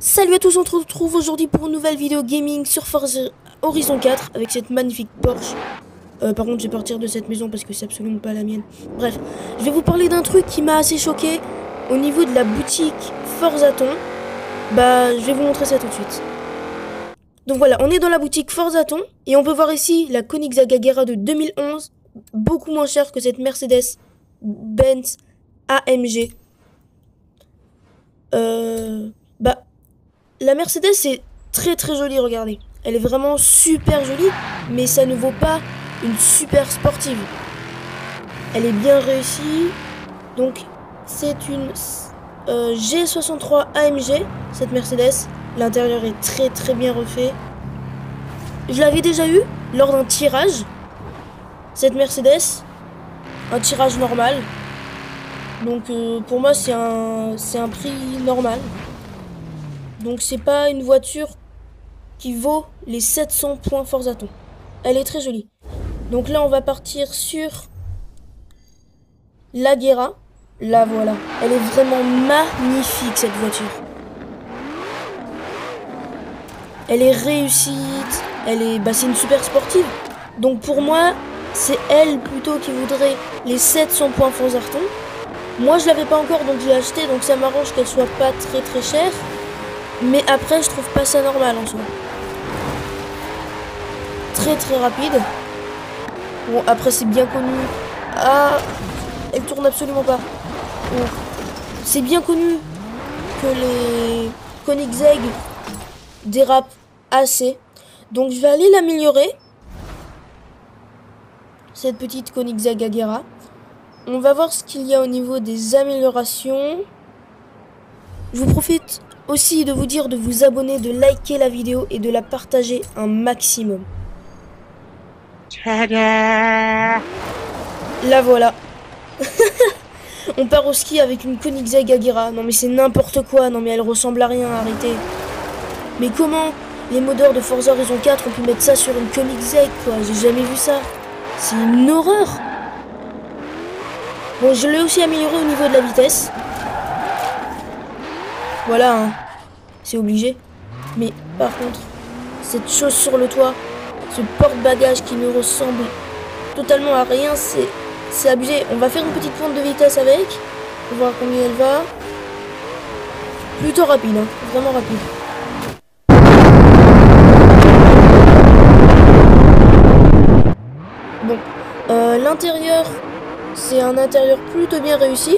Salut à tous, on se retrouve aujourd'hui pour une nouvelle vidéo gaming sur Forza Horizon 4 avec cette magnifique Porsche. Par contre, je vais partir de cette maison parce que c'est absolument pas la mienne. Bref, je vais vous parler d'un truc qui m'a assez choqué au niveau de la boutique Forzaton. Je vais vous montrer ça tout de suite. Donc voilà, on est dans la boutique Forzaton et on peut voir ici la Koenigsegg Agera de 2011, beaucoup moins chère que cette Mercedes-Benz AMG. La Mercedes est très très jolie, regardez. Elle est vraiment super jolie, mais ça ne vaut pas une super sportive. Elle est bien réussie. Donc, c'est une G63 AMG, cette Mercedes. L'intérieur est très très bien refait. Je l'avais déjà eu lors d'un tirage. Cette Mercedes, un tirage normal. Donc, pour moi, c'est un prix normal. Donc c'est pas une voiture qui vaut les 700 points Forzaton. Elle est très jolie. Donc là on va partir sur l'Agera. Là voilà. Elle est vraiment magnifique cette voiture. Elle est réussite. C'est une super sportive. Donc pour moi c'est elle plutôt qui voudrait les 700 points Forzaton. Moi je l'avais pas encore donc je l'ai acheté. Donc ça m'arrange qu'elle soit pas très très chère. Mais après, je trouve pas ça normal en soi. Très très rapide. Bon, après, c'est bien connu. Ah, elle tourne absolument pas. Bon, c'est bien connu que les Koenigsegg dérapent assez. Donc, je vais aller l'améliorer. Cette petite Koenigsegg Agera. On va voir ce qu'il y a au niveau des améliorations. Je vous profite aussi de vous dire de vous abonner, de liker la vidéo et de la partager un maximum. La voilà. On part au ski avec une Koenigsegg Agera. Non mais c'est n'importe quoi. Non mais elle ressemble à rien, arrêtez. Mais comment les modeurs de Forza Horizon 4 ont pu mettre ça sur une Koenigsegg quoi? J'ai jamais vu ça. C'est une horreur. Bon, je l'ai aussi amélioré au niveau de la vitesse. Voilà, hein. C'est obligé. Mais par contre, cette chose sur le toit, ce porte-bagages qui ne ressemble totalement à rien, c'est abusé. On va faire une petite pointe de vitesse avec. On va voir combien elle va. Plutôt rapide, hein. Vraiment rapide. Bon, l'intérieur, c'est un intérieur plutôt bien réussi.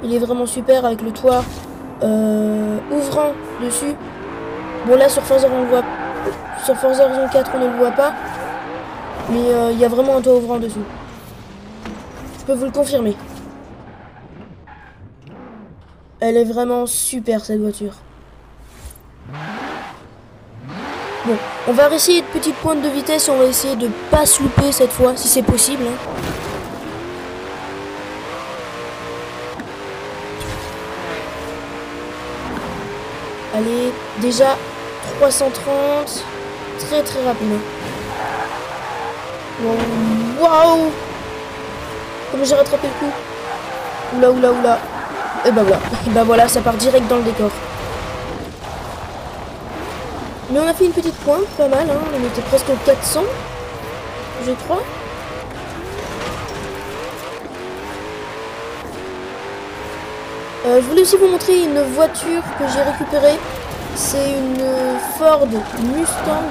Il est vraiment super avec le toit ouvrant dessus. Bon là sur Forza on le voit, sur Forza Horizon 4 on ne le voit pas, mais il y a vraiment un toit ouvrant dessus. Je peux vous le confirmer. Elle est vraiment super cette voiture. Bon, on va essayer de petite pointe de vitesse et on va essayer de pas se louper cette fois si c'est possible. Hein. Allez, déjà 330, très très rapide. Waouh! Comme j'ai rattrapé le coup. Oula, oula, oula. Et bah voilà. Et bah voilà, ça part direct dans le décor. Mais on a fait une petite pointe, pas mal, hein. On était presque au 400, je crois. Je voulais aussi vous montrer une voiture que j'ai récupérée. C'est une Ford Mustang.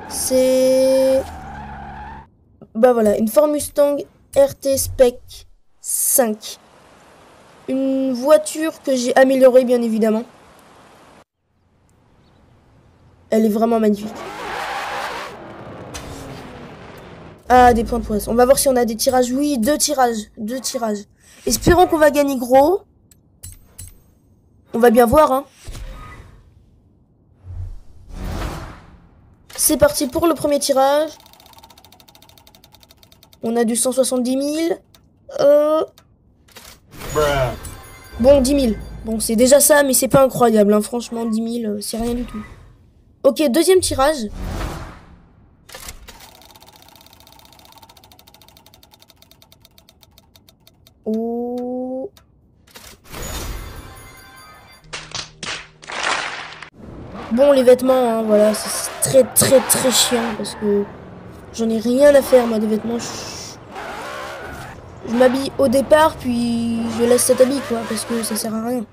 C'est... Bah voilà, une Ford Mustang RT Spec 5. Une voiture que j'ai améliorée bien évidemment. Elle est vraiment magnifique. Ah, des points de presse. On va voir si on a des tirages. Oui, deux tirages. Deux tirages. Espérons qu'on va gagner gros. On va bien voir, hein. C'est parti pour le premier tirage. On a du 170 000. Bon, 10 000. Bon, c'est déjà ça, mais c'est pas incroyable, hein. Franchement, 10 000, c'est rien du tout. Ok, deuxième tirage. Oh. Bon, les vêtements, hein, voilà, c'est très très très chiant parce que j'en ai rien à faire, moi, des vêtements. Je m'habille au départ, puis je laisse cet habit, quoi, parce que ça sert à rien.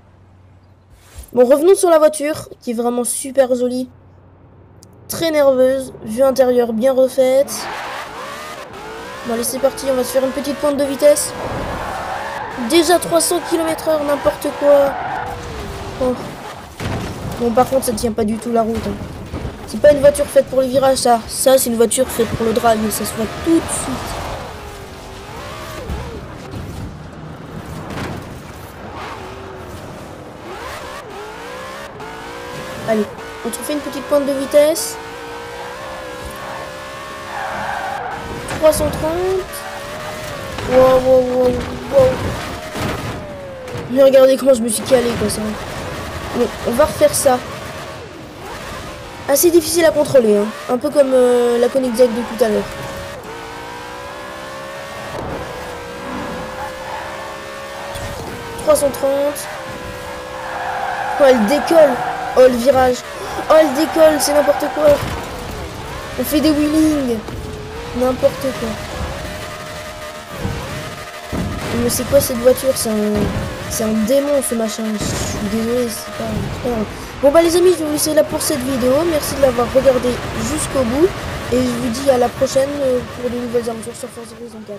Bon, revenons sur la voiture, qui est vraiment super jolie. Très nerveuse, vue intérieure bien refaite. Bon, allez, c'est parti, on va se faire une petite pointe de vitesse. Déjà 300 km/h, n'importe quoi. Oh. Bon, par contre, ça tient pas du tout la route. Hein. C'est pas une voiture faite pour les virages, ça. Ça, c'est une voiture faite pour le drive, mais ça se voit tout de suite. Allez, on te fait une petite pointe de vitesse. 330. Wow, wow, wow, wow. Mais regardez comment je me suis calé, quoi, ça. Bon, on va refaire ça. Assez difficile à contrôler, hein. Un peu comme la Koenigsegg de tout à l'heure. « 330. Oh, elle décolle. Oh, le virage. Oh, elle décolle, c'est n'importe quoi. On fait des wheelings. N'importe quoi. Mais c'est quoi cette voiture? C'est un démon, ce machin. Je suis désolé, c'est pas... Bon bah les amis, je vais vous laisser là pour cette vidéo. Merci de l'avoir regardé jusqu'au bout. Et je vous dis à la prochaine pour de nouvelles aventures sur Forza Horizon 4.